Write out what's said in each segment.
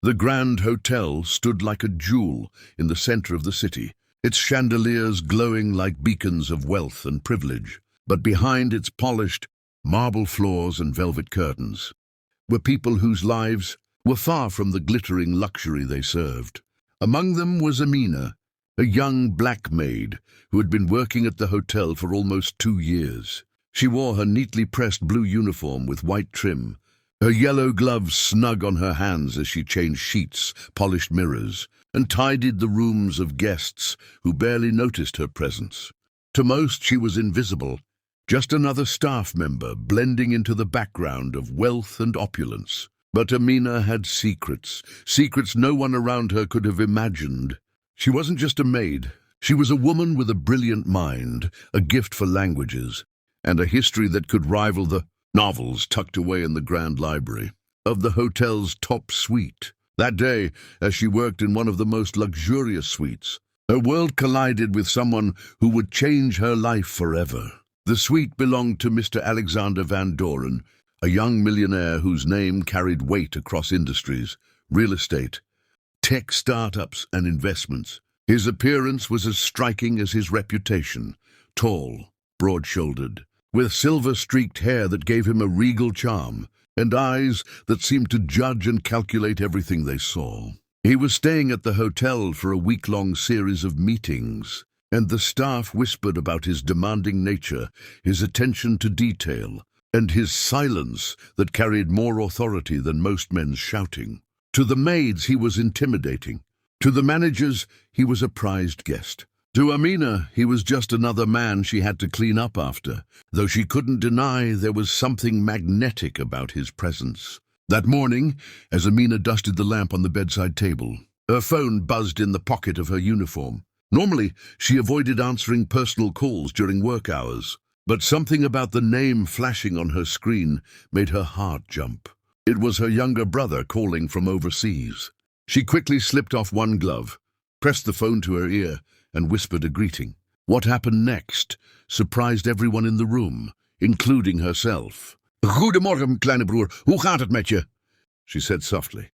The Grand Hotel stood like a jewel in the center of the city, its chandeliers glowing like beacons of wealth and privilege. But behind its polished marble floors and velvet curtains were people whose lives were far from the glittering luxury they served. Among them was Amina, a young black maid who had been working at the hotel for almost 2 years. She wore her neatly pressed blue uniform with white trim, her yellow gloves snug on her hands as she changed sheets, polished mirrors, and tidied the rooms of guests who barely noticed her presence. To most, she was invisible, just another staff member blending into the background of wealth and opulence. But Amina had secrets no one around her could have imagined. She wasn't just a maid. She was a woman with a brilliant mind, a gift for languages, and a history that could rival the novels tucked away in the grand library of the hotel's top suite. That day, as she worked in one of the most luxurious suites, her world collided with someone who would change her life forever. The suite belonged to Mr. Alexander Van Doren, a young millionaire whose name carried weight across industries, real estate, tech startups, and investments. His appearance was as striking as his reputation: tall, broad-shouldered, with silver-streaked hair that gave him a regal charm, and eyes that seemed to judge and calculate everything they saw. He was staying at the hotel for a week-long series of meetings, and the staff whispered about his demanding nature, his attention to detail, and his silence that carried more authority than most men's shouting. To the maids, he was intimidating. To the managers, he was a prized guest. To Amina, he was just another man she had to clean up after, though she couldn't deny there was something magnetic about his presence. That morning, as Amina dusted the lamp on the bedside table, her phone buzzed in the pocket of her uniform. Normally, she avoided answering personal calls during work hours, but something about the name flashing on her screen made her heart jump. It was her younger brother calling from overseas. She quickly slipped off one glove, pressed the phone to her ear, and whispered a greeting. What happened next surprised everyone in the room, including herself. "Goedemorgen, kleine broer. Hoe gaat het met je?" she said softly.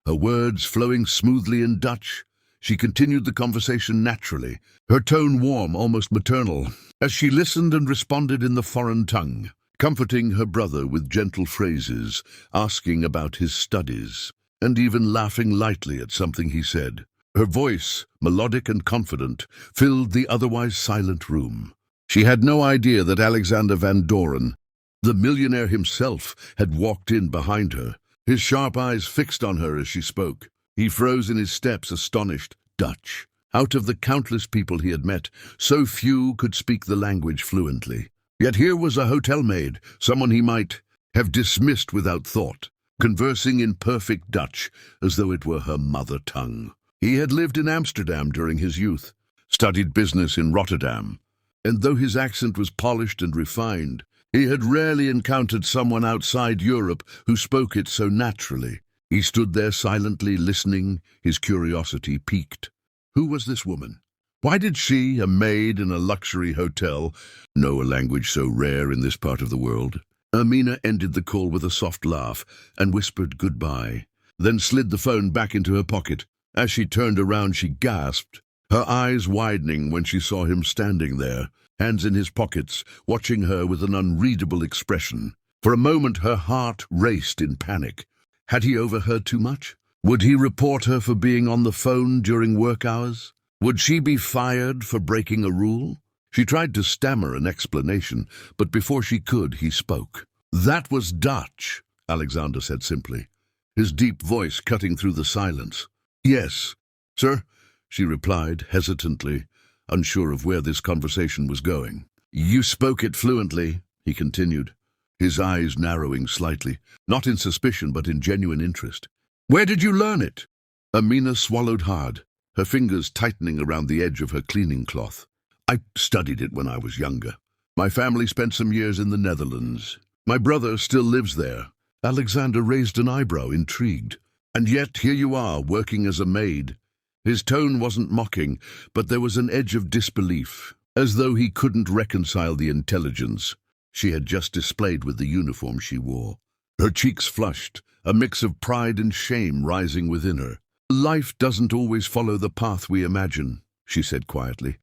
Her words flowing smoothly in Dutch, she continued the conversation naturally, her tone warm, almost maternal, as she listened and responded in the foreign tongue, comforting her brother with gentle phrases, asking about his studies, and even laughing lightly at something he said. Her voice, melodic and confident, filled the otherwise silent room. She had no idea that Alexander Van Doren, the millionaire himself, had walked in behind her, his sharp eyes fixed on her as she spoke. He froze in his steps, astonished. Dutch. Out of the countless people he had met, so few could speak the language fluently. Yet here was a hotel maid, someone he might have dismissed without thought, conversing in perfect Dutch, as though it were her mother tongue. He had lived in Amsterdam during his youth, studied business in Rotterdam, and though his accent was polished and refined, he had rarely encountered someone outside Europe who spoke it so naturally. He stood there silently listening, his curiosity piqued. Who was this woman? Why did she, a maid in a luxury hotel, know a language so rare in this part of the world? Amina ended the call with a soft laugh and whispered goodbye, then slid the phone back into her pocket. As she turned around, she gasped, her eyes widening when she saw him standing there, hands in his pockets, watching her with an unreadable expression. For a moment, her heart raced in panic. Had he overheard too much? Would he report her for being on the phone during work hours? Would she be fired for breaking a rule? She tried to stammer an explanation, but before she could, he spoke. "That was Dutch," Alexander said simply, his deep voice cutting through the silence. "Yes, sir," she replied hesitantly, unsure of where this conversation was going. "You spoke it fluently," he continued, his eyes narrowing slightly, not in suspicion but in genuine interest. "Where did you learn it?" Amina swallowed hard, her fingers tightening around the edge of her cleaning cloth. "I studied it when I was younger. My family spent some years in the Netherlands. My brother still lives there." Alexander raised an eyebrow, intrigued. "And yet here you are, working as a maid." His tone wasn't mocking, but there was an edge of disbelief, as though he couldn't reconcile the intelligence she had just displayed with the uniform she wore. Her cheeks flushed, a mix of pride and shame rising within her. "Life doesn't always follow the path we imagine," she said quietly,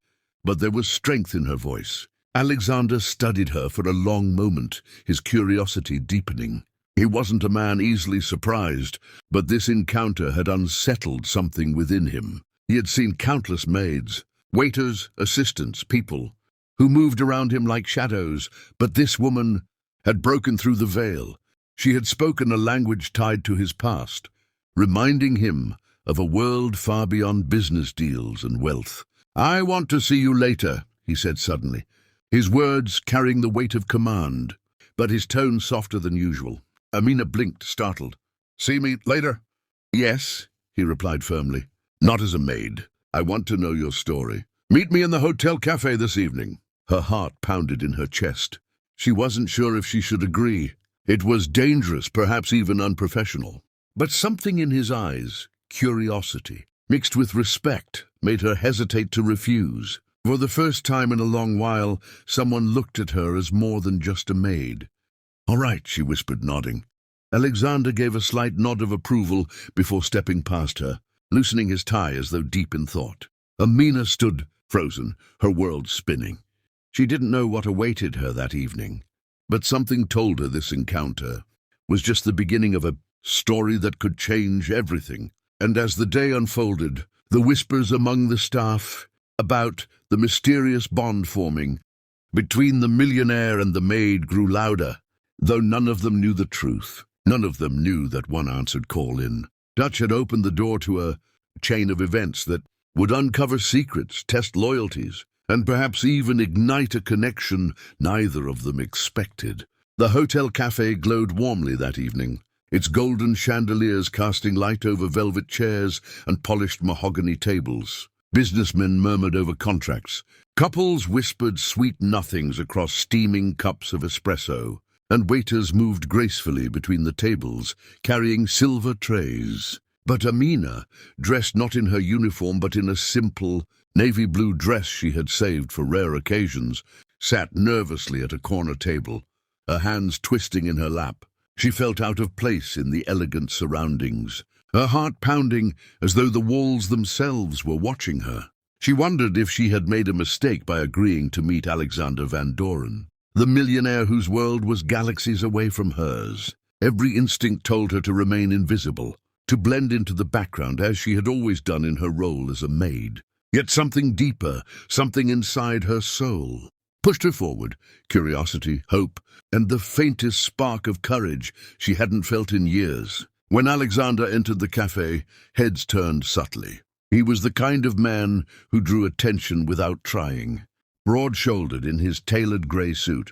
but there was strength in her voice. Alexander studied her for a long moment, his curiosity deepening. He wasn't a man easily surprised, but this encounter had unsettled something within him. He had seen countless maids, waiters, assistants, people, who moved around him like shadows, but this woman had broken through the veil. She had spoken a language tied to his past, reminding him of a world far beyond business deals and wealth. "I want to see you later," he said suddenly, his words carrying the weight of command, but his tone softer than usual. Amina blinked, startled. "See me later?" "Yes," he replied firmly. "Not as a maid. I want to know your story. Meet me in the hotel cafe this evening." Her heart pounded in her chest. She wasn't sure if she should agree. It was dangerous, perhaps even unprofessional. But something in his eyes, curiosity, mixed with respect, made her hesitate to refuse. For the first time in a long while, someone looked at her as more than just a maid. "All right," she whispered, nodding. Alexander gave a slight nod of approval before stepping past her, loosening his tie as though deep in thought. Amina stood, frozen, her world spinning. She didn't know what awaited her that evening, but something told her this encounter was just the beginning of a story that could change everything. And as the day unfolded, the whispers among the staff about the mysterious bond forming between the millionaire and the maid grew louder, though none of them knew the truth. None of them knew that one answered call in Dutch had opened the door to a chain of events that would uncover secrets, test loyalties, and perhaps even ignite a connection neither of them expected. The hotel cafe glowed warmly that evening, its golden chandeliers casting light over velvet chairs and polished mahogany tables. Businessmen murmured over contracts. Couples whispered sweet nothings across steaming cups of espresso, and waiters moved gracefully between the tables, carrying silver trays. But Amina, dressed not in her uniform but in a simple, navy blue dress she had saved for rare occasions, sat nervously at a corner table, her hands twisting in her lap. She felt out of place in the elegant surroundings, her heart pounding as though the walls themselves were watching her. She wondered if she had made a mistake by agreeing to meet Alexander Van Doren, the millionaire whose world was galaxies away from hers. Every instinct told her to remain invisible, to blend into the background as she had always done in her role as a maid. Yet something deeper, something inside her soul, pushed her forward, curiosity, hope, and the faintest spark of courage she hadn't felt in years. When Alexander entered the cafe, heads turned subtly. He was the kind of man who drew attention without trying. Broad-shouldered in his tailored grey suit,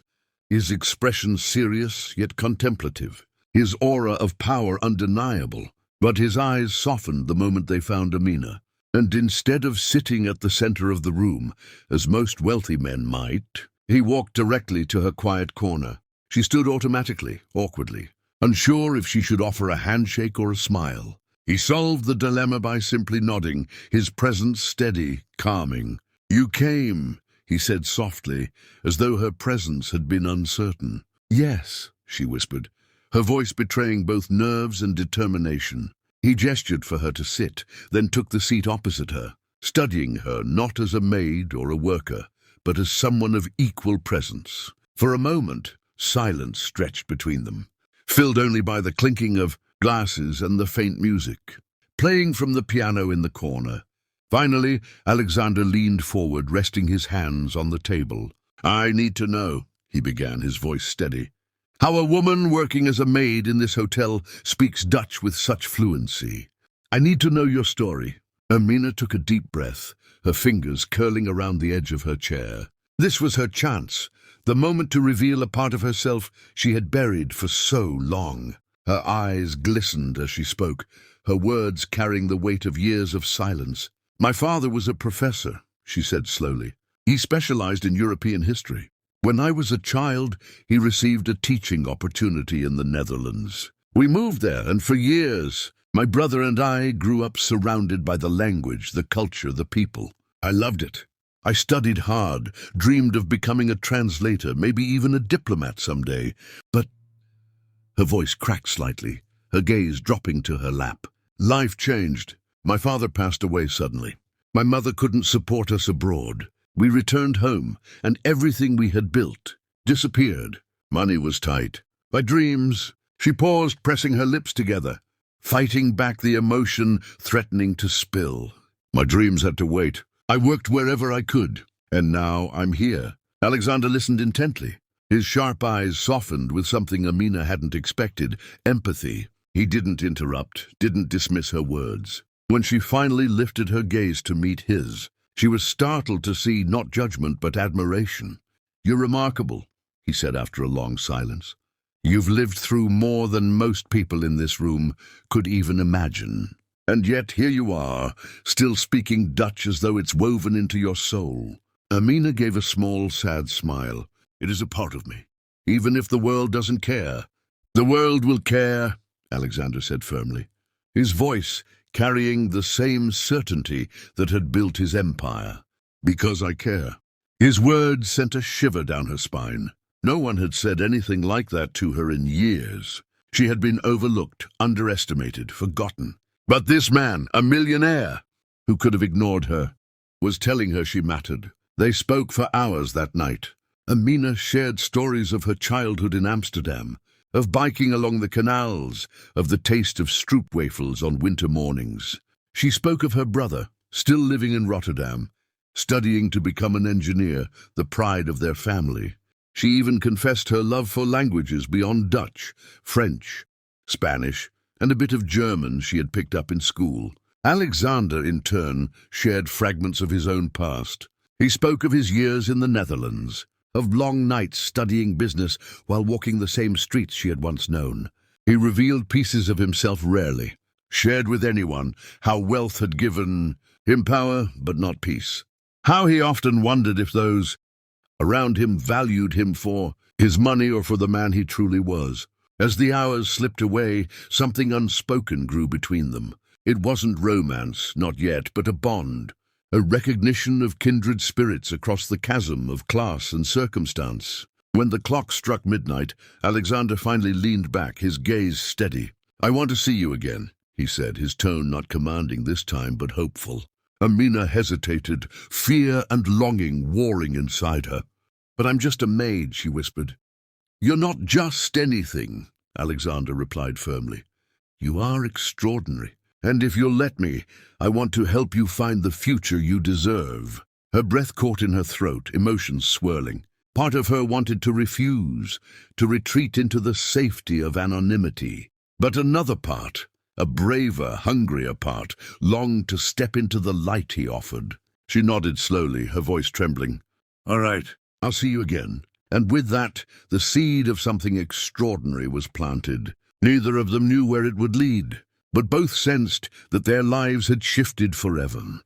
his expression serious yet contemplative, his aura of power undeniable. But his eyes softened the moment they found Amina, and instead of sitting at the center of the room, as most wealthy men might, he walked directly to her quiet corner. She stood automatically, awkwardly, unsure if she should offer a handshake or a smile. He solved the dilemma by simply nodding, his presence steady, calming. "You came," he said softly, as though her presence had been uncertain. "Yes," she whispered, her voice betraying both nerves and determination. He gestured for her to sit, then took the seat opposite her, studying her not as a maid or a worker, but as someone of equal presence. For a moment, silence stretched between them, filled only by the clinking of glasses and the faint music, playing from the piano in the corner. Finally, Alexander leaned forward, resting his hands on the table. "I need to know," he began, his voice steady, "how a woman working as a maid in this hotel speaks Dutch with such fluency. I need to know your story." Amina took a deep breath, her fingers curling around the edge of her chair. This was her chance, the moment to reveal a part of herself she had buried for so long. Her eyes glistened as she spoke, her words carrying the weight of years of silence. "My father was a professor," she said slowly. "He specialized in European history. When I was a child, he received a teaching opportunity in the Netherlands. We moved there, and for years, my brother and I grew up surrounded by the language, the culture, the people. I loved it. I studied hard, dreamed of becoming a translator, maybe even a diplomat someday. But Her voice cracked slightly, her gaze dropping to her lap. Life changed. My father passed away suddenly. My mother couldn't support us abroad. We returned home, and everything we had built disappeared. Money was tight. My dreams. She paused, pressing her lips together, fighting back the emotion threatening to spill. My dreams had to wait. I worked wherever I could, and now I'm here. Alexander listened intently. His sharp eyes softened with something Amina hadn't expected, empathy. He didn't interrupt, didn't dismiss her words. When she finally lifted her gaze to meet his, she was startled to see not judgment but admiration. "You're remarkable," he said after a long silence. "You've lived through more than most people in this room could even imagine. And yet here you are, still speaking Dutch as though it's woven into your soul." Amina gave a small, sad smile. "It is a part of me, even if the world doesn't care." "The world will care," Alexander said firmly, his voice carrying the same certainty that had built his empire. "Because I care." His words sent a shiver down her spine. No one had said anything like that to her in years. She had been overlooked, underestimated, forgotten. But this man, a millionaire, who could have ignored her, was telling her she mattered. They spoke for hours that night. Amina shared stories of her childhood in Amsterdam, of biking along the canals, of the taste of stroopwafels on winter mornings. She spoke of her brother, still living in Rotterdam, studying to become an engineer, the pride of their family. She even confessed her love for languages beyond Dutch, French, Spanish, and a bit of German she had picked up in school. Alexander, in turn, shared fragments of his own past. He spoke of his years in the Netherlands, of long nights studying business while walking the same streets she had once known. He revealed pieces of himself rarely, shared with anyone how wealth had given him power but not peace. How he often wondered if those around him valued him for his money or for the man he truly was. As the hours slipped away, something unspoken grew between them. It wasn't romance, not yet, but a bond, a recognition of kindred spirits across the chasm of class and circumstance. When the clock struck midnight, Alexander finally leaned back, his gaze steady. "I want to see you again," he said, his tone not commanding this time but hopeful. Amina hesitated, fear and longing warring inside her. "But I'm just a maid," she whispered. "You're not just anything," Alexander replied firmly. "You are extraordinary, and if you'll let me, I want to help you find the future you deserve." Her breath caught in her throat, emotions swirling. Part of her wanted to refuse, to retreat into the safety of anonymity. But another part, a braver, hungrier part, longed to step into the light he offered. She nodded slowly, her voice trembling. "All right, I'll see you again." And with that, the seed of something extraordinary was planted. Neither of them knew where it would lead, but both sensed that their lives had shifted forever.